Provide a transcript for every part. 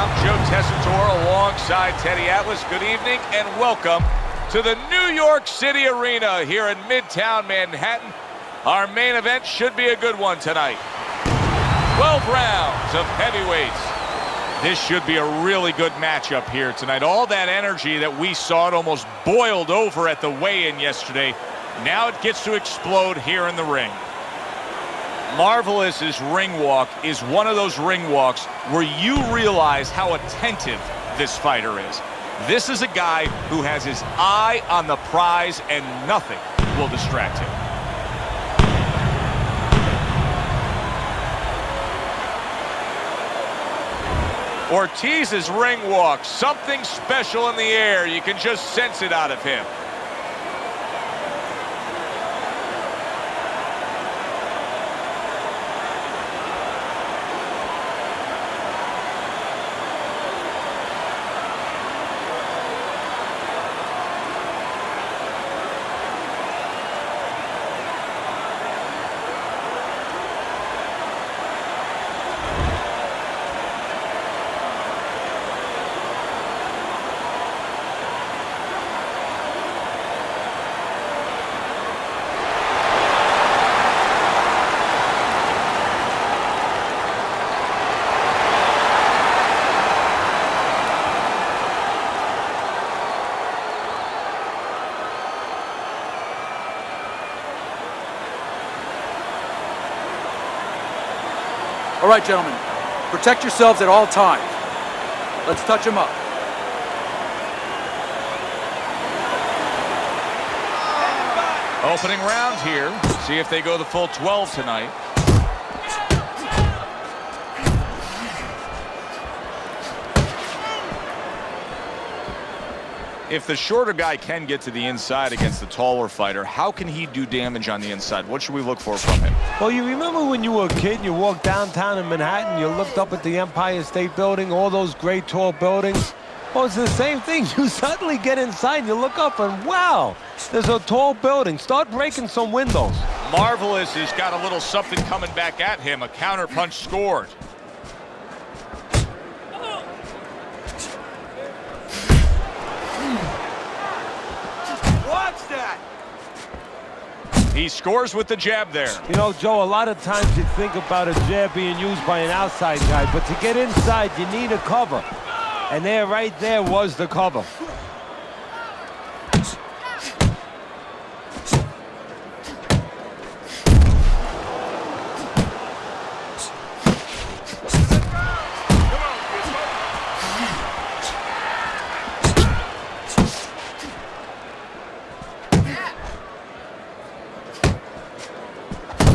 I'm Joe Tessitore alongside Teddy Atlas. Good evening and welcome to the New York City Arena here in Midtown Manhattan. Our main event should be a good one tonight. 12 rounds of heavyweights. This should be a really good matchup here tonight. All that energy that we saw, it almost boiled over at the weigh-in yesterday. Now it gets to explode here in the ring. Marvelous's ring walk is one of those ring walks where you realize how attentive this fighter is. This is a guy who has his eye on the prize and nothing will distract him. Ortiz's ring walk, something special in the air. You can just sense it out of him. All right, gentlemen, protect yourselves at all times. Let's touch them up. Opening round here. See if they go the full 12 tonight. If the shorter guy can get to the inside against the taller fighter, how can he do damage on the inside? What should we look for from him? Well, you remember when you were a kid and you walked downtown in Manhattan, you looked up at the Empire State Building, all those great tall buildings? Well, it's the same thing. You suddenly get inside and you look up and wow, there's a tall building. Start breaking some windows. Marvelous has got a little something coming back at him. A counter punch scored. Watch that! He scores with the jab there. You know, Joe, a lot of times you think about a jab being used by an outside guy, but to get inside, you need a cover. And there, right there, was the cover.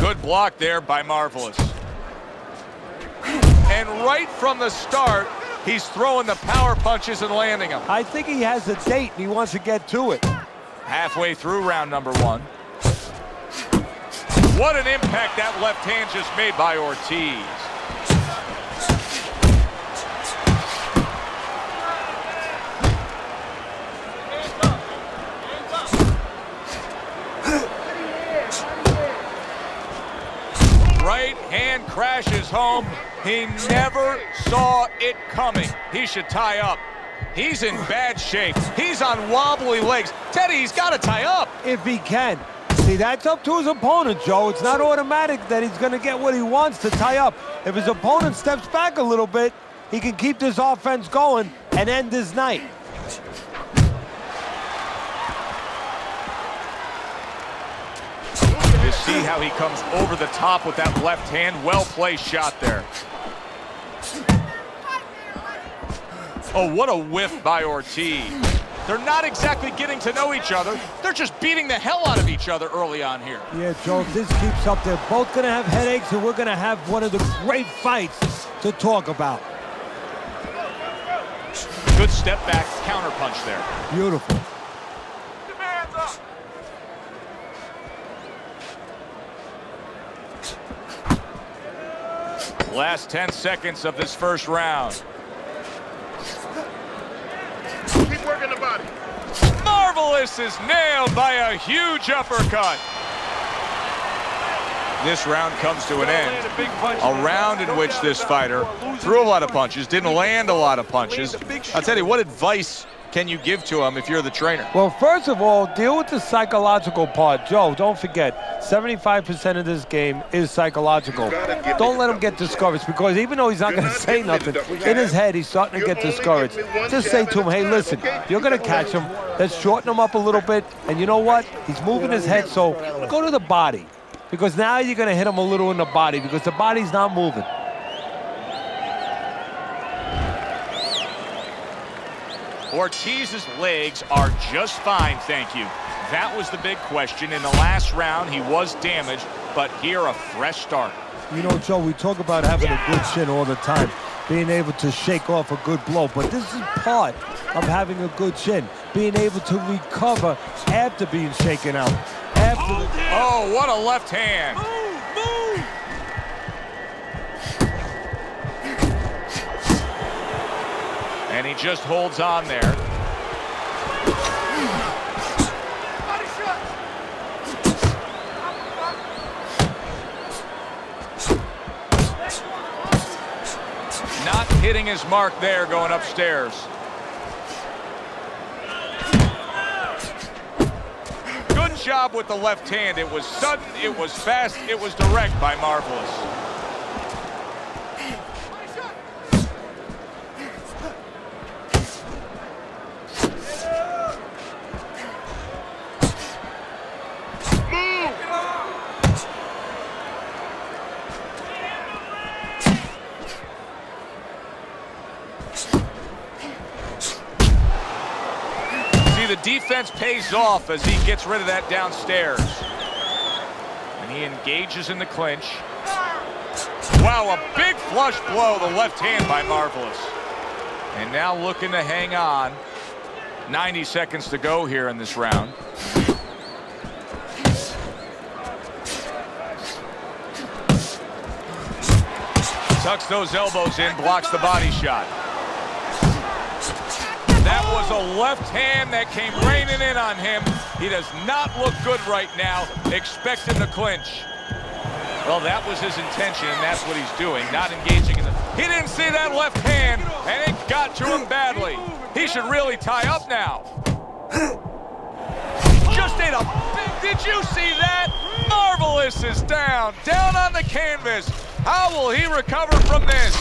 Good block there by Marvelous. And right from the start, he's throwing the power punches and landing them. I think he has a date and he wants to get to it. Halfway through round number one. What an impact that left hand just made by Ortiz. Right hand crashes home. He never saw it coming. He should tie up. He's in bad shape. He's on wobbly legs. Teddy, he's got to tie up. If he can. See, that's up to his opponent, Joe. It's not automatic that he's going to get what he wants to tie up. If his opponent steps back a little bit, he can keep this offense going and end his night. You see how he comes over the top with that left hand. Well-placed shot there. Oh, what a whiff by Ortiz. They're not exactly getting to know each other. They're just beating the hell out of each other early on here. Yeah, Joe, if this keeps up, they're both going to have headaches, and we're going to have one of the great fights to talk about. Good step back, counter punch there. Beautiful. Last 10 seconds of this first round. Keep working the body. Marvelous is nailed by a huge uppercut. This round comes to an end. A round in which this fighter threw a lot of punches, didn't land a lot of punches. I'll tell you, what advice can you give to him if you're the trainer? Well, first of all, deal with the psychological part. Joe, don't forget, 75% of this game is psychological. Don't let him get discouraged, because even though he's not going to say nothing, in his head he's starting to get discouraged. Just say to him, hey, listen, you're going to catch him. Let's shorten him up a little bit. And you know what? He's moving his head, so go to the body, because now you're going to hit him a little in the body, because the body's not moving. Ortiz's legs are just fine, thank you. That was the big question. In the last round, he was damaged, but here a fresh start. You know, Joe, we talk about having a good chin all the time, being able to shake off a good blow, but this is part of having a good chin, being able to recover after being shaken out. Oh, what a left hand. And he just holds on there. Not hitting his mark there, going upstairs. Good job with the left hand. It was sudden, it was fast, it was direct by Marvelous. The defense pays off as he gets rid of that downstairs. And he engages in the clinch. Wow, a big flush blow, the left hand by Marvelous. And now looking to hang on. 90 seconds to go here in this round. Tucks those elbows in, blocks the body shot. That was a left hand that came raining in on him. He does not look good right now, expecting the clinch. Well, that was his intention, and that's what he's doing, not engaging in the... He didn't see that left hand, and it got to him badly. He should really tie up now. Just ate a... Did you see that? Marvelous is down on the canvas. How will he recover from this?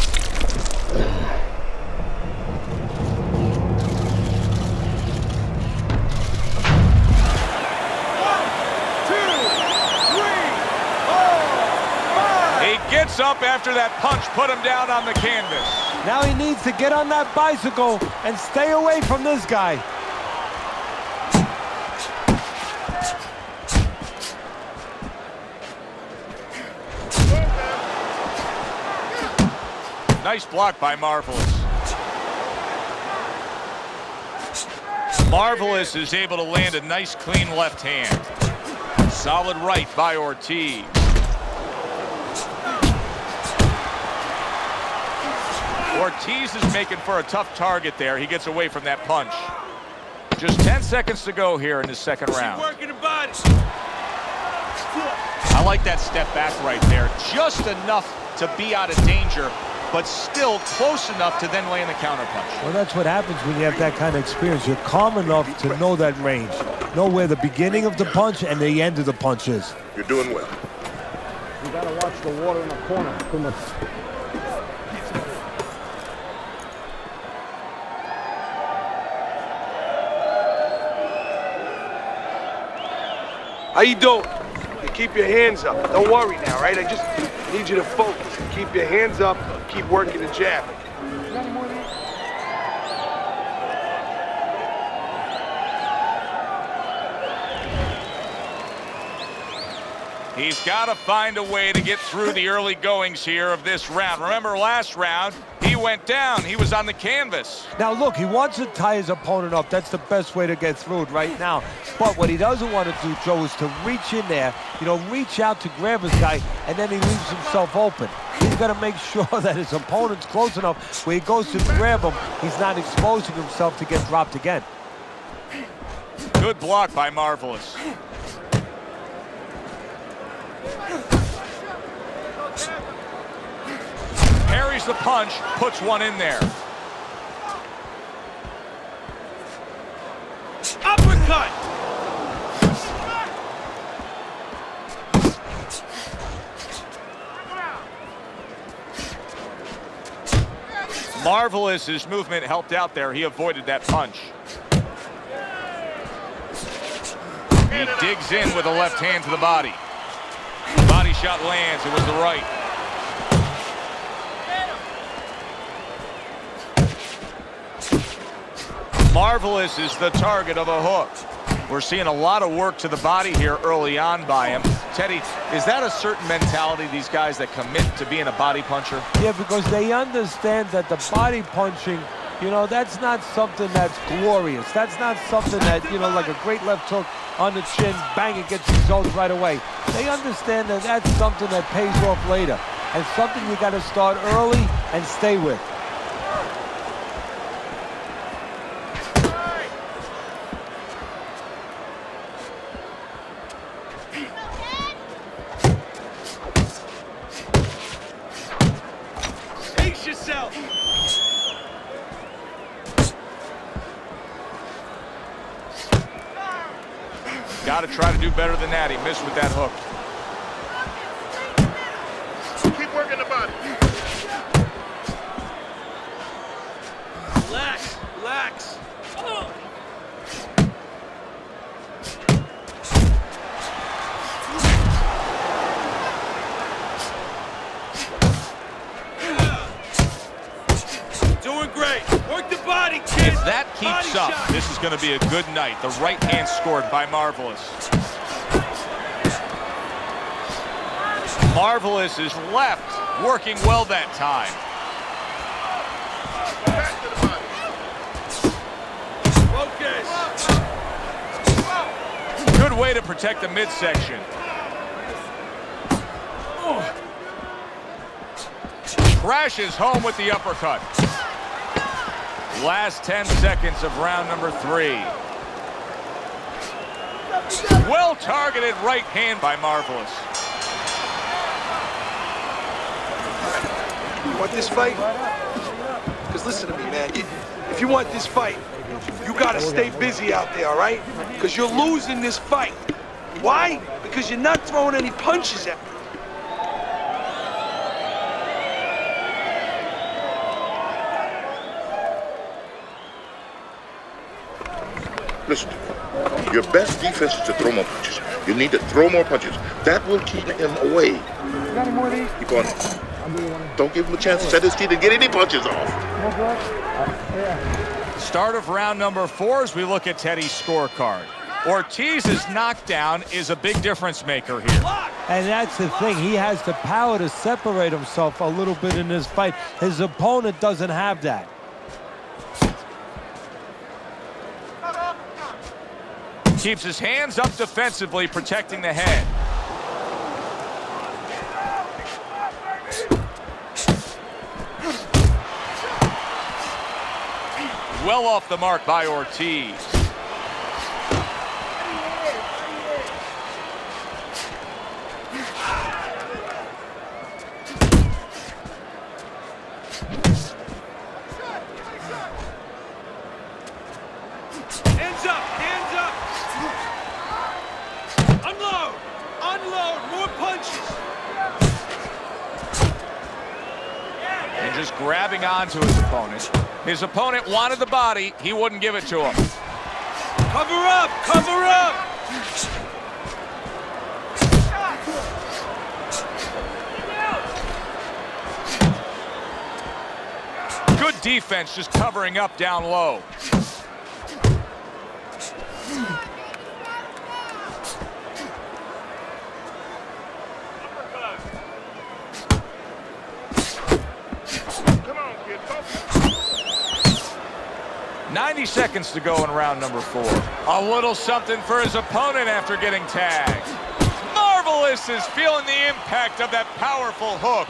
Gets up after that punch, put him down on the canvas. Now he needs to get on that bicycle and stay away from this guy. Nice block by Marvelous. Marvelous is able to land a nice clean left hand. Solid right by Ortiz. Ortiz is making for a tough target there. He gets away from that punch. Just 10 seconds to go here in the second round. I like that step back right there. Just enough to be out of danger, but still close enough to then land the counterpunch. Well, that's what happens when you have that kind of experience. You're calm enough to know that range. Know where the beginning of the punch and the end of the punch is. You're doing well. You gotta watch the water in the corner. Too much. How you doing? You keep your hands up. Don't worry now, right? I just need you to focus. Keep your hands up. Keep working the jab. He's got to find a way to get through the early goings here of this round. Remember last round, he went down. He was on the canvas. Now, look, he wants to tie his opponent up. That's the best way to get through it right now. But what he doesn't want to do, Joe, is to reach in there, reach out to grab his guy, and then he leaves himself open. He's got to make sure that his opponent's close enough where he goes to grab him, he's not exposing himself to get dropped again. Good block by Marvelous. Parries the punch, puts one in there. Uppercut! Marvelous, his movement helped out there. He avoided that punch. He digs in with a left hand to the body. Body shot lands. It was the right. Marvelous is the target of a hook. We're seeing a lot of work to the body here early on by him. Teddy, is that a certain mentality, these guys that commit to being a body puncher? Yeah, because they understand that the body punching, you know, that's not something that's glorious. That's not something that, you know, like a great left hook on the chin, bang, it gets results right away. They understand that that's something that pays off later and something you got to start early and stay with. Pace yourself! Got to try to do better than that. He missed with that hook. Keep working the body. Relax, relax. Doing great. Work the body, kid. If that keeps Body up, shot. this is going to be a good night. The right hand scored by Marvelous. Marvelous is left, working well that time. Back to the body. Focus. Good way to protect the midsection. Crashes home with the uppercut. Last 10 seconds of round number 3. Well targeted right hand by Marvelous. You want this fight? Because listen to me, man. If you want this fight, you got to stay busy out there, all right? Because you're losing this fight. Why? Because you're not throwing any punches at me. Listen, your best defense is to throw more punches. You need to throw more punches. That will keep him away. You got any more of these? Keep on. I'll do one. Don't give him a chance to set his teeth and get any punches off. More blood? Yeah. Start of round number 4 as we look at Teddy's scorecard. Ortiz's knockdown is a big difference maker here. And that's the thing. He has the power to separate himself a little bit in this fight. His opponent doesn't have that. Keeps his hands up defensively, protecting the head. Well off the mark by Ortiz. Hands up, hands up. Unload, unload, more punches. And just grabbing onto his opponent. His opponent wanted the body. He wouldn't give it to him. Cover up, cover up. Good defense, just covering up down low. Come on, kid. Focus. 90 seconds to go in round number 4. A little something for his opponent after getting tagged. Marvelous is feeling the impact of that powerful hook.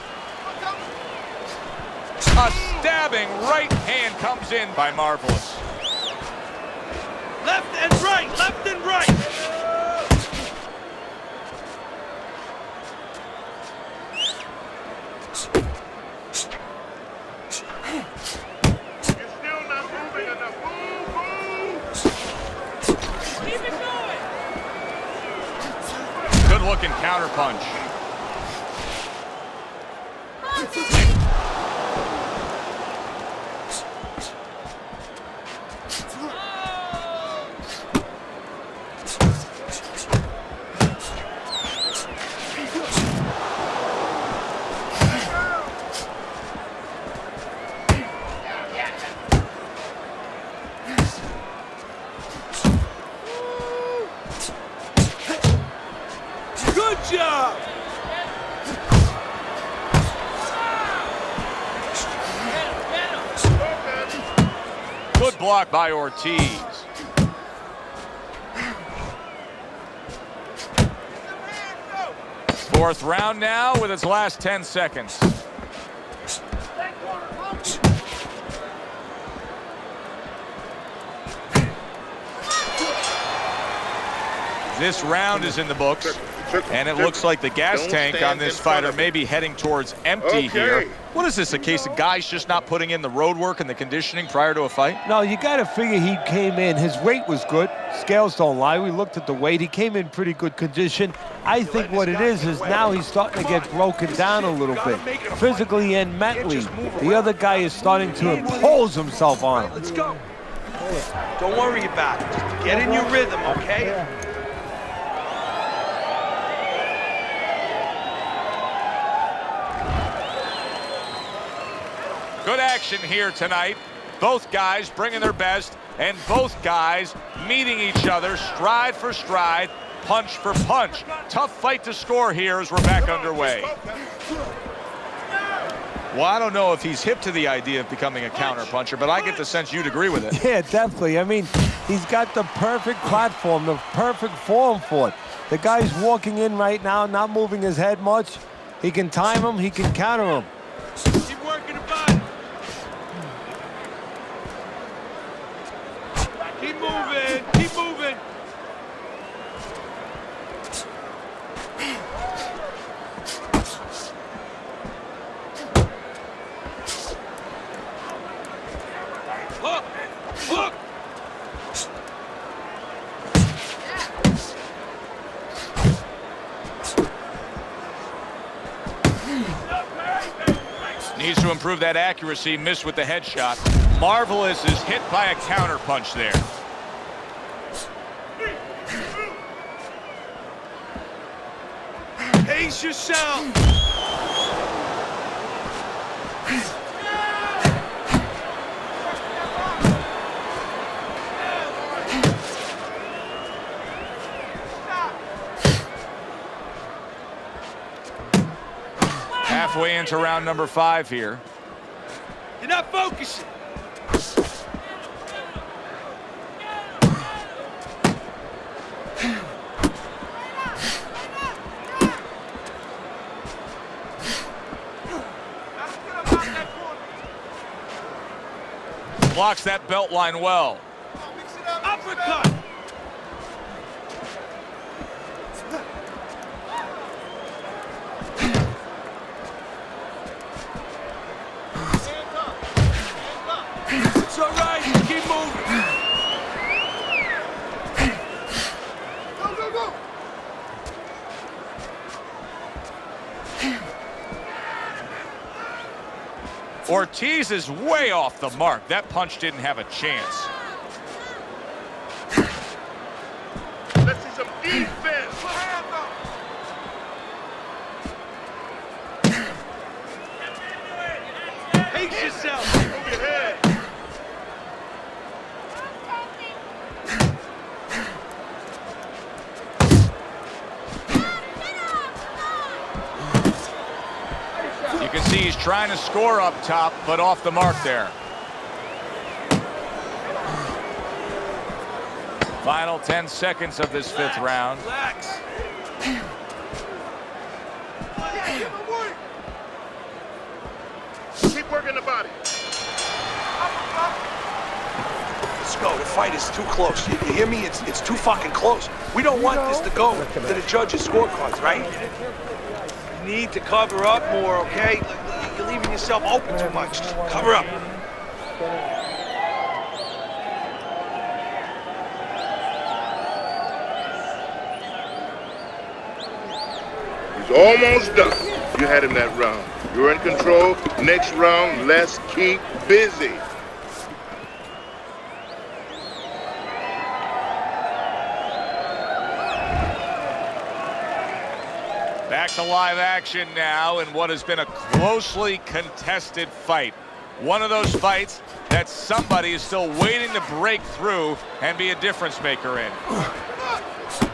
A stabbing right hand comes in by Marvelous. Left and right, left and right. counterpunch. Good job. Good block by Ortiz. Fourth round now with its last 10 seconds. This round is in the books, and it looks like the gas tank on this fighter may be heading towards empty here. What is this, a case of guys just not putting in the road work and the conditioning prior to a fight? No, you got to figure he came in. His weight was good. Scales don't lie. We looked at the weight. He came in pretty good condition. I think what it is now he's starting to get broken down a little bit, physically and mentally. The other guy is starting to impose himself on him. Let's go. Don't worry about it. Just get in your rhythm, okay? Good action here tonight. Both guys bringing their best, and both guys meeting each other stride for stride, punch for punch. Tough fight to score here as we're back underway. Well, I don't know if he's hip to the idea of becoming a counterpuncher, but I get the sense you'd agree with it. Yeah, definitely. I mean, he's got the perfect platform, the perfect form for it. The guy's walking in right now, not moving his head much. He can time him, he can counter him. Keep working the body. Keep moving. Keep moving. Hook. Hook. Needs to improve that accuracy. Missed with the headshot. Marvelous is hit by a counterpunch there. Pace yourself. Halfway into round number 5 here. You're not focusing. Blocks that belt line well. Uppercut. It's all right. Keep moving. Go, go, go. Ortiz is way off the mark. That punch didn't have a chance. Let's see some defense. Pace yourself. Move your head. You can see he's trying to score up top, but off the mark there. Final 10 seconds of this 5th round. Relax. Keep working the body. Let's go. The fight is too close. You hear me? It's too fucking close. We don't want this to go to the judges' scorecards, right? You need to cover up more, okay? You're leaving yourself open too much. Just cover up. almost done. You had him that round. You're in control. Next round, let's keep busy. Back to live action now in what has been a closely contested fight. One of those fights that somebody is still waiting to break through and be a difference maker in.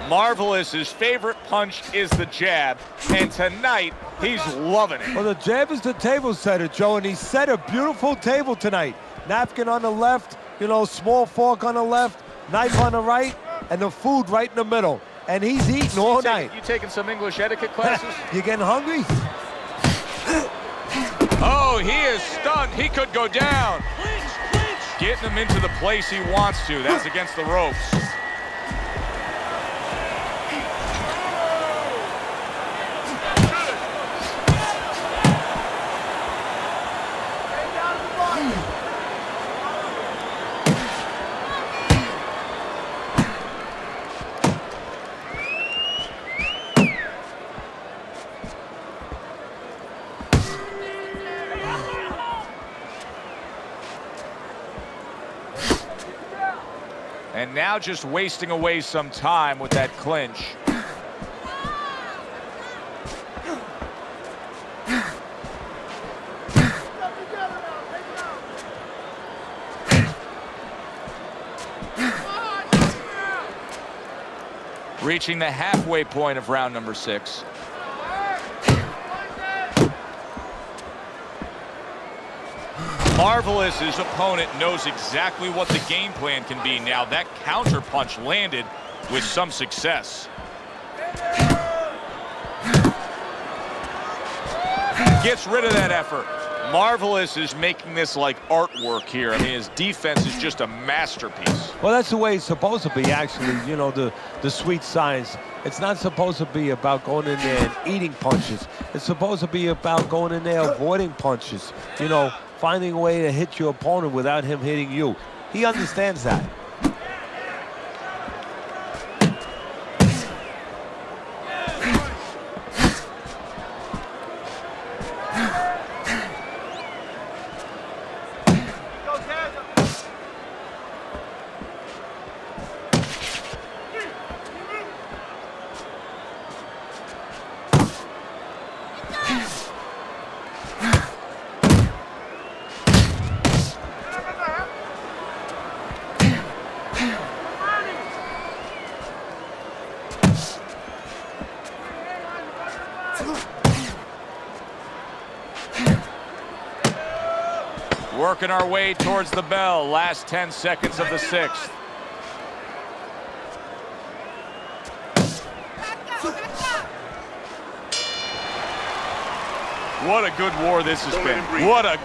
Marvelous's favorite punch is the jab, and tonight he's loving it. Well, the jab is the table setter, Joe, and he set a beautiful table tonight. Napkin on the left, you know, small fork on the left, knife on the right, and the food right in the middle. And he's eating all night. You taking some English etiquette classes? You getting hungry? Oh, he is stunned. He could go down. Getting him into the place he wants to. That's against the ropes. And now just wasting away some time with that clinch. Reaching the halfway point of round number 6. Marvelous's opponent knows exactly what the game plan can be now. That counter punch landed with some success. Gets rid of that effort. Marvelous is making this like artwork here. I mean, his defense is just a masterpiece. Well, that's the way it's supposed to be, actually. You know, the sweet science. It's not supposed to be about going in there and eating punches. It's supposed to be about going in there avoiding punches. You know, finding a way to hit your opponent without him hitting you. He understands that. Working our way towards the bell. Last 10 seconds of the 6th. What a good war this has been. What a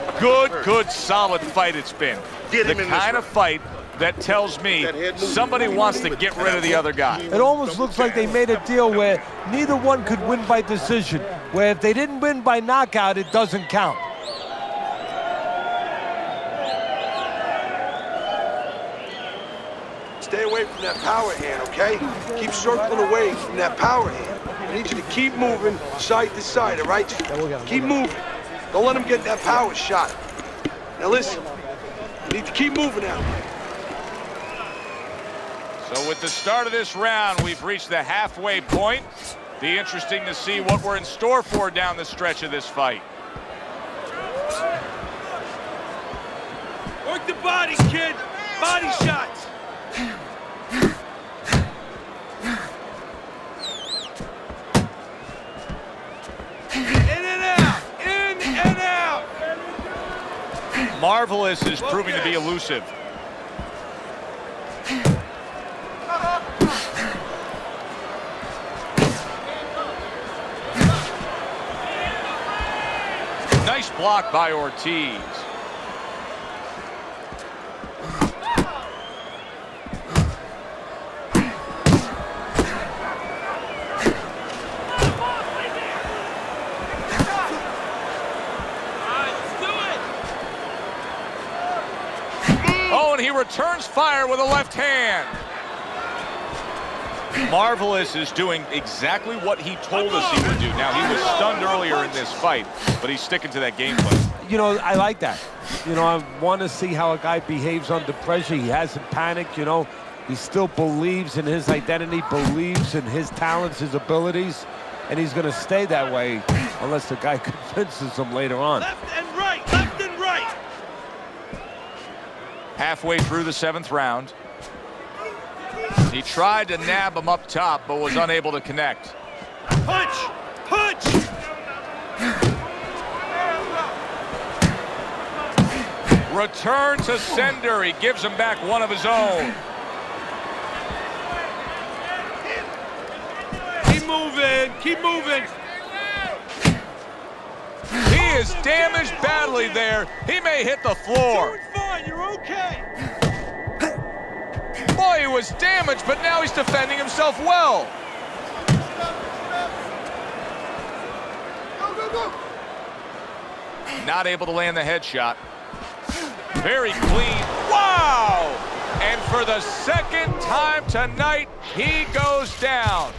good, solid fight it's been. The kind of fight that tells me somebody wants to get rid of the other guy. It almost looks like they made a deal where neither one could win by decision, where if they didn't win by knockout, it doesn't count. Stay away from that power hand, okay? Keep circling away from that power hand. I need you to keep moving side to side, all right? Keep moving. Don't let him get that power shot. Now listen, you need to keep moving out. So with the start of this round, we've reached the halfway point. Be interesting to see what we're in store for down the stretch of this fight. Work the bodies, kid. Body shots. In and out. In and out. Marvelous is proving to be elusive. Nice block by Ortiz. Oh, and he returns fire with a left hand. Marvelous is doing exactly what he told us he would do. Now, he was stunned earlier in this fight, but he's sticking to that game plan. You know, I like that. You know, I want to see how a guy behaves under pressure. He hasn't panicked, you know. He still believes in his identity, believes in his talents, his abilities, and he's going to stay that way unless the guy convinces him later on. Left and right, left and right. Halfway through the 7th round. He tried to nab him up top, but was unable to connect. Punch, punch. Return to sender. He gives him back one of his own. Keep moving, keep moving. He is damaged badly there. He may hit the floor. Doing fine, you're okay. Boy, he was damaged, but now he's defending himself well. Not able to land the headshot. Very clean. Wow! And for the 2nd time tonight, he goes down.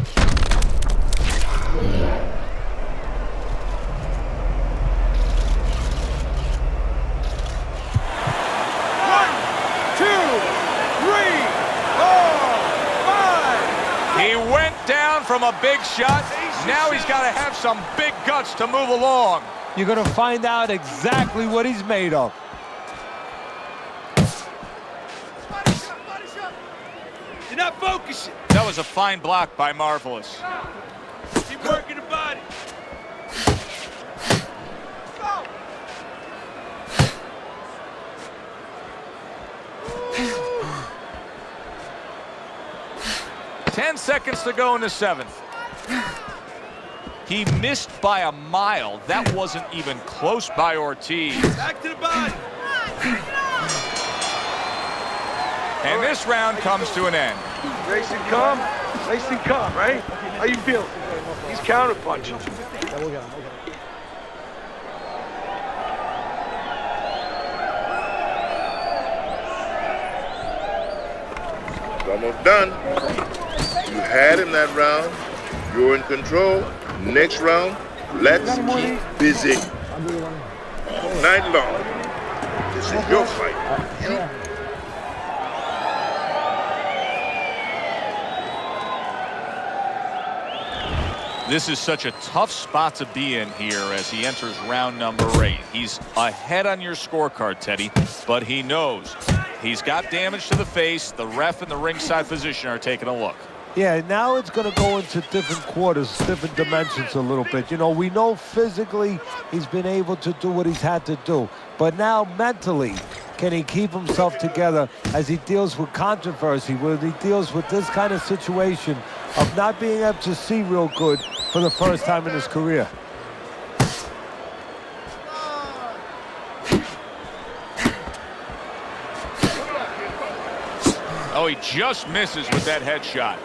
He went down from a big shot. Now he's got to have some big guts to move along. You're going to find out exactly what he's made of. You're not focusing. That was a fine block by Marvelous. Keep working the body. Go. 10 seconds to go in the 7th. He missed by a mile. That wasn't even close by Ortiz. Back to the body. And this round comes to an end. Nice and calm. Nice and calm, right? How you feeling? He's counterpunching. It's almost done. You had him that round. You're in control. Next round, let's keep busy. All night long. This is your fight. This is such a tough spot to be in here as he enters round number 8. He's ahead on your scorecard, Teddy, but he knows he's got damage to the face. The ref and the ringside physician are taking a look. Yeah, now it's going to go into different quarters, different dimensions a little bit. You know, we know physically he's been able to do what he's had to do. But now mentally, can he keep himself together as he deals with controversy, when he deals with this kind of situation of not being able to see real good for the first time in his career? Oh, he just misses with that headshot.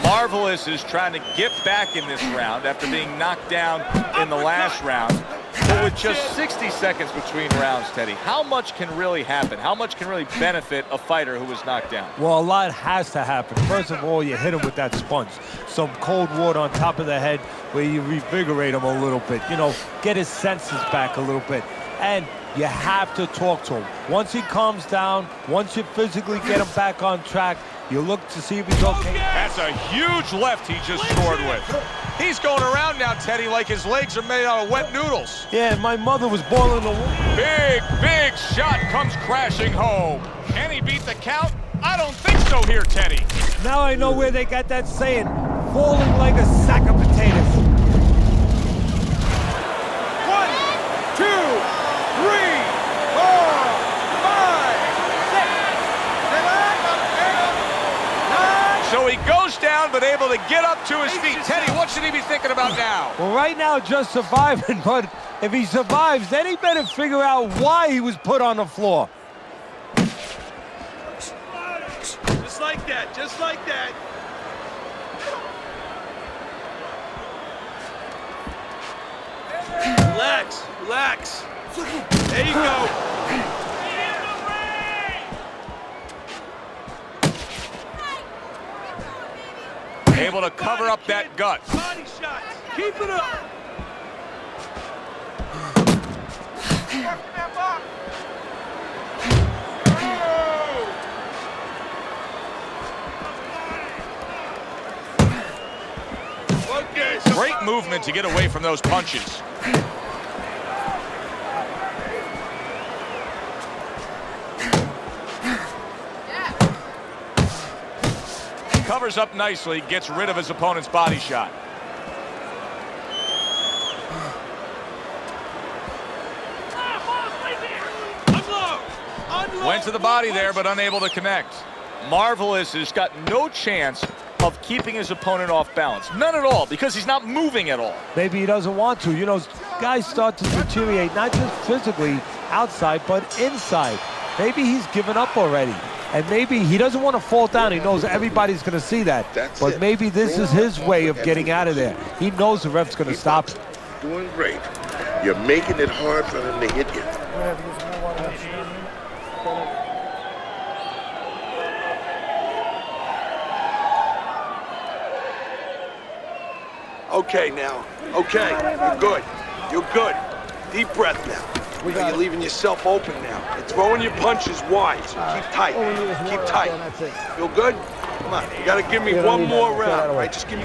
Marvelous is trying to get back in this round after being knocked down in the last round. But with just 60 seconds between rounds, Teddy, how much can really happen? How much can really benefit a fighter who was knocked down? Well, a lot has to happen. First of all, you hit him with that sponge. Some cold water on top of the head where you revigorate him a little bit. You know, get his senses back a little bit. And you have to talk to him. Once he calms down, once you physically get him back on track, you look to see if he's okay. That's a huge left he just scored with. He's going around now, Teddy, like his legs are made out of wet noodles. Yeah, my mother was boiling the water. Big shot comes crashing home. Can he beat the count? I don't think so here, Teddy. Now I know where they got that saying, falling like a sack of potatoes. 1, 2, 3, 4, 5, 6, 7, 8, 9. So he goes down, but able to get up to his feet. Teddy, what should he be thinking about now? Well, right now, just surviving, but if he survives, then he better figure out why he was put on the floor. Just like that, just like that. Relax, relax. There you go. able to cover up that gut. Body shots. Keep it up. Great movement to get away from those punches. Covers up nicely, gets rid of his opponent's body shot. Went to the body there, but unable to connect. Marvelous has got no chance of keeping his opponent off balance. None at all, because he's not moving at all. Maybe he doesn't want to. You know, guys start to deteriorate, not just physically outside, but inside. Maybe he's given up already. And maybe he doesn't want to fall down. He knows everybody's going to see that. But maybe this is his way of getting out of there. He knows the ref's going to stop him. Doing great. You're making it hard for him to hit you. Okay now. Okay, you're good. You're good. Deep breath now. You're leaving yourself open now. You're throwing your punches wide, so keep tight. Keep tight. Feel good? Come on, you gotta give me one more round, right? Just give me...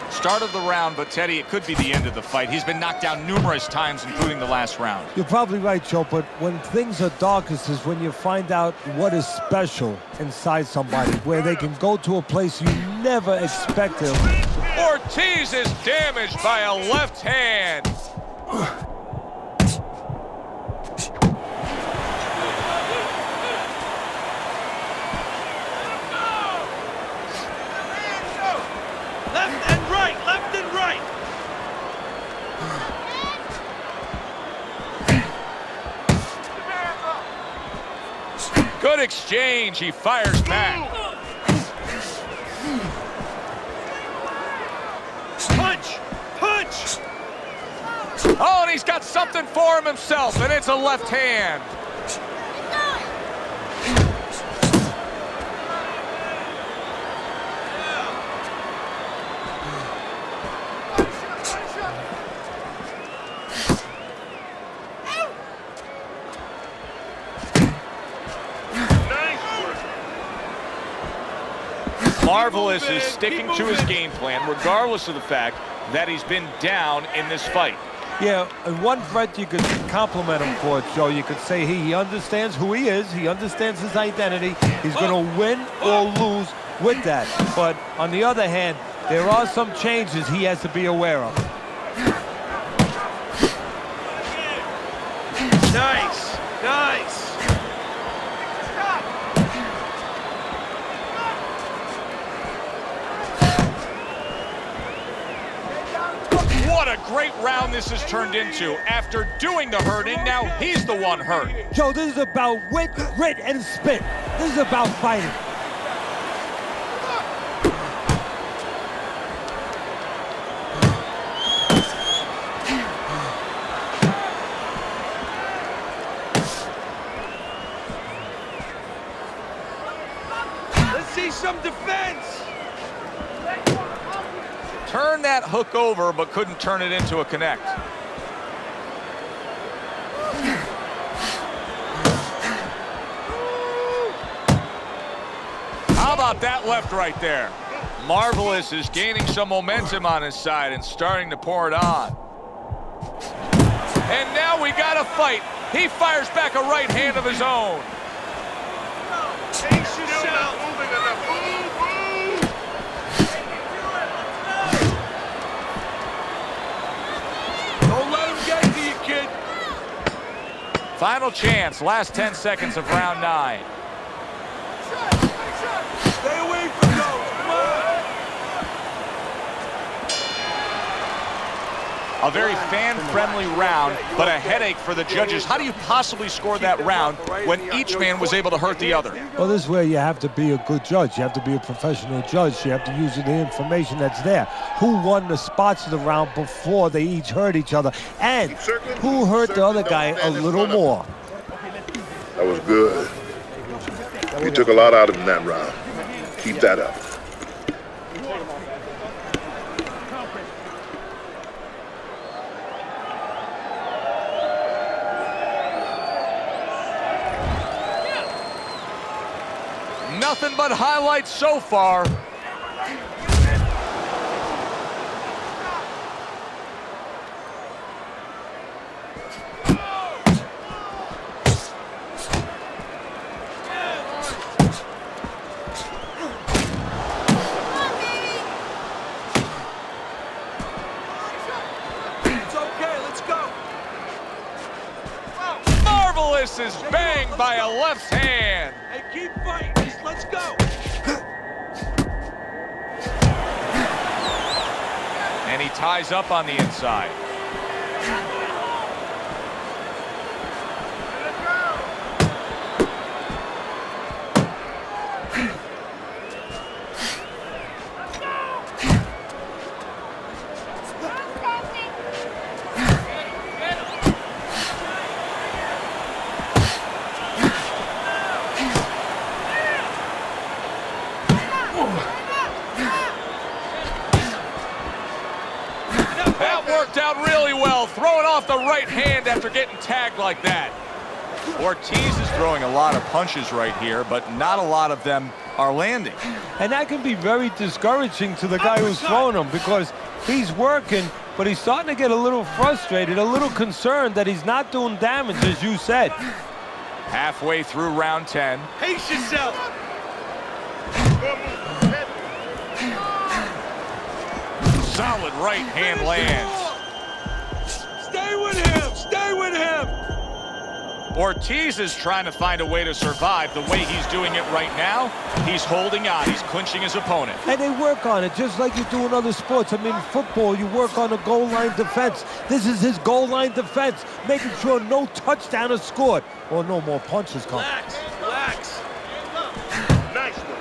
Start of the round, but Teddy, it could be the end of the fight. He's been knocked down numerous times, including the last round. You're probably right, Joe, but when things are darkest is when you find out what is special inside somebody, where they can go to a place you never expected. Ortiz is damaged by a left hand. Left and right, left and right. Good exchange. He fires back. Punch! Punch! Oh, and he's got something for him himself, and it's a left hand. Marvelous is sticking to his game plan, regardless of the fact that he's been down in this fight. Yeah, and one threat you could compliment him for, Joe. You could say he understands who he is. He understands his identity. He's going to win or lose with that. But on the other hand, there are some changes he has to be aware of. Nice, nice. What a great round this has turned into. After doing the hurting, now he's the one hurt. Joe, this is about wit, grit, and spit. This is about fighting. Let's see some defense. Turned that hook over, but couldn't turn it into a connect. How about that left right there? Marvelous is gaining some momentum on his side and starting to pour it on. And now we got a fight. He fires back a right hand of his own. Pace yourself. Don't let him get to you, kid. Final chance, last 10 seconds of round 9. Stay away from those. Come on. A very fan-friendly round, but a headache for the judges. How do you possibly score that round when each man was able to hurt the other? Well, this is where you have to be a good judge. You have to be a professional judge. You have to use the information that's there. Who won the spots of the round before they each hurt each other? And who hurt the other guy a little more? That was good. You took a lot out of him in that round. Keep that up. Nothing but highlights so far. Marvelous is banged by a left hand. Hey, keep fighting. Just let's go. And he ties up on the inside. That worked out really well, throwing off the right hand after getting tagged like that. Ortiz is throwing a lot of punches right here, but not a lot of them are landing. And that can be very discouraging to the guy who's throwing them, because he's working, but he's starting to get a little frustrated, a little concerned that he's not doing damage, as you said. Halfway through round 10. Pace yourself. Solid right hand lands. Stay with him. Stay with him. Ortiz is trying to find a way to survive. The way he's doing it right now, he's holding on. He's clinching his opponent. And they work on it just like you do in other sports. I mean, football, you work on the goal line defense. This is his goal line defense, making sure no touchdown is scored or no more punches come. Relax. Relax. Nice one.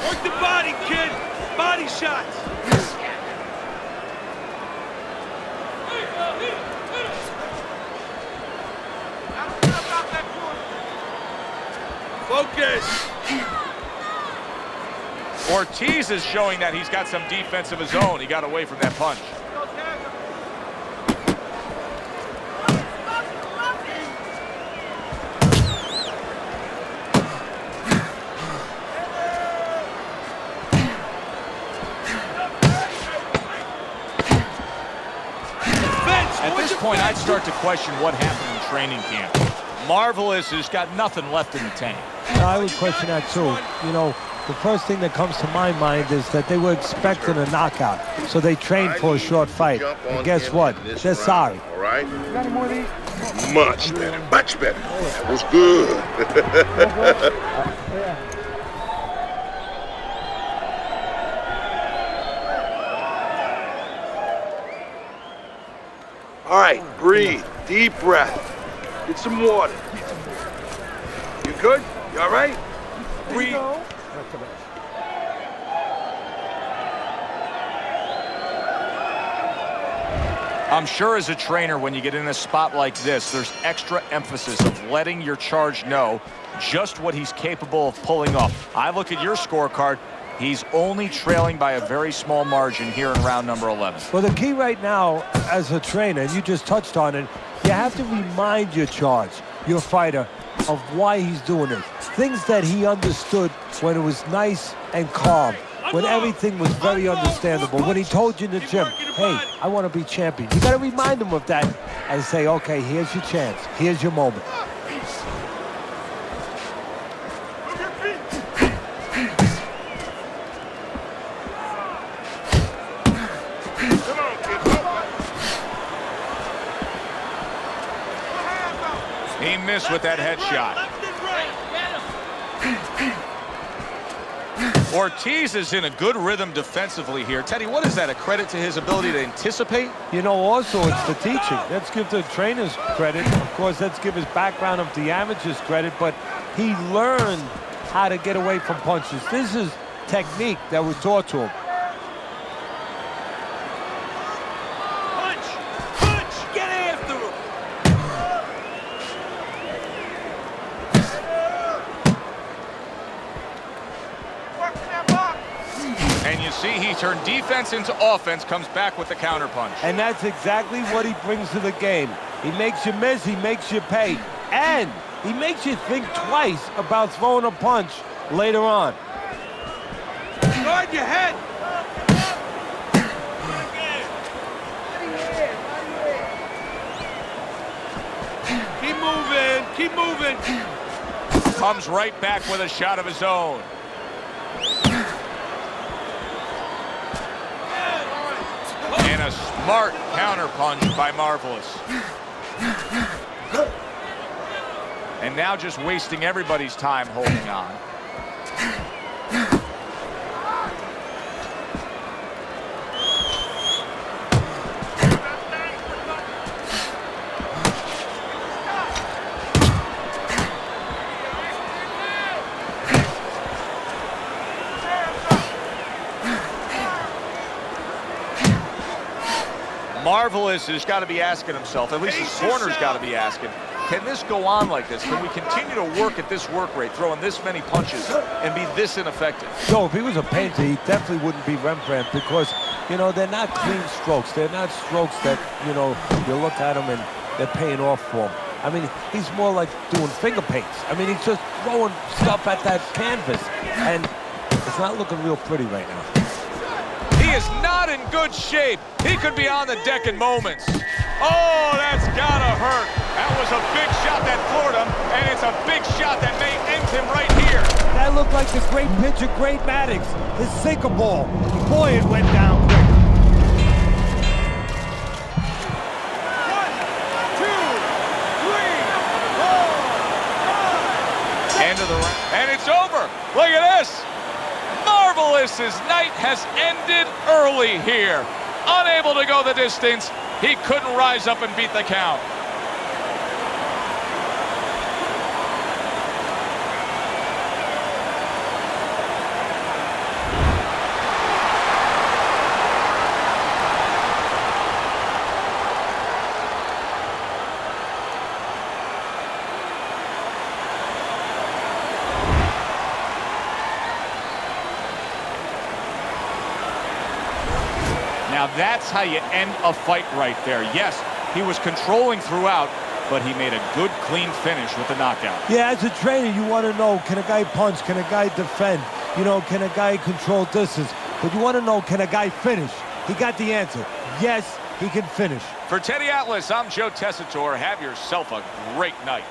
Work the body, kid. Body shots. Focus. Ortiz is showing that he's got some defense of his own. He got away from that punch. At this point, I'd start to question what happened in training camp. Marvelous has got nothing left in the tank. I would question that too. You know, the first thing that comes to my mind is that they were expecting a knockout, so they trained for a short fight. And guess what? They're sorry. All right? You got any more of these? Much better. Much better. That was good. All right, breathe. Deep breath. Get some water. You good? You all right? Breathe. I'm sure as a trainer, when you get in a spot like this, there's extra emphasis of letting your charge know just what he's capable of pulling off. I look at your scorecard. He's only trailing by a very small margin here in round number 11. Well, the key right now as a trainer, and you just touched on it, you have to remind your charge, your fighter, of why he's doing it. Things that he understood when it was nice and calm, when everything was very understandable. When he told you in the gym, hey, I want to be champion. You got to remind him of that and say, okay, here's your chance. Here's your moment. He missed with that headshot. Ortiz is in a good rhythm defensively here. Teddy, what is that, a credit to his ability to anticipate? You know, also it's the teaching. Let's give the trainers credit. Of course, let's give his background of the amateurs credit, but he learned how to get away from punches. This is technique that was taught to him. Punch! Punch! Get after him! see, he turned defense into offense, comes back with the counterpunch. And that's exactly what he brings to the game. He makes you miss, he makes you pay. And he makes you think twice about throwing a punch later on. Guard your head. Keep moving, keep moving. Comes right back with a shot of his own. And a smart counterpunch by Marvelous. And now just wasting everybody's time holding on. Marvelous has got to be asking himself, at least his corner's got to be asking, can this go on like this? Can we continue to work at this work rate, throwing this many punches and be this ineffective? So if he was a painter, he definitely wouldn't be Rembrandt because, you know, they're not clean strokes. They're not strokes that, you know, you look at them and they're paying off for him. I mean, he's more like doing finger paints. I mean, he's just throwing stuff at that canvas, and it's not looking real pretty right now. He is not in good shape. He could be on the deck in moments. Oh, that's gotta hurt. That was a big shot that floored him, and it's a big shot that may end him right here. That looked like the great pitcher, Great Maddox, his sinker ball. Boy, it went down quick. 1, 2, 3, 4, 5. End of the round, and it's over. Look at this. Marvelous's night has ended early here. Unable to go the distance, he couldn't rise up and beat the count. Now that's how you end a fight right there. Yes, he was controlling throughout, but he made a good, clean finish with the knockout. Yeah, as a trainer, you want to know, can a guy punch? Can a guy defend? You know, can a guy control distance? But you want to know, can a guy finish? He got the answer. Yes, he can finish. For Teddy Atlas, I'm Joe Tessitore. Have yourself a great night.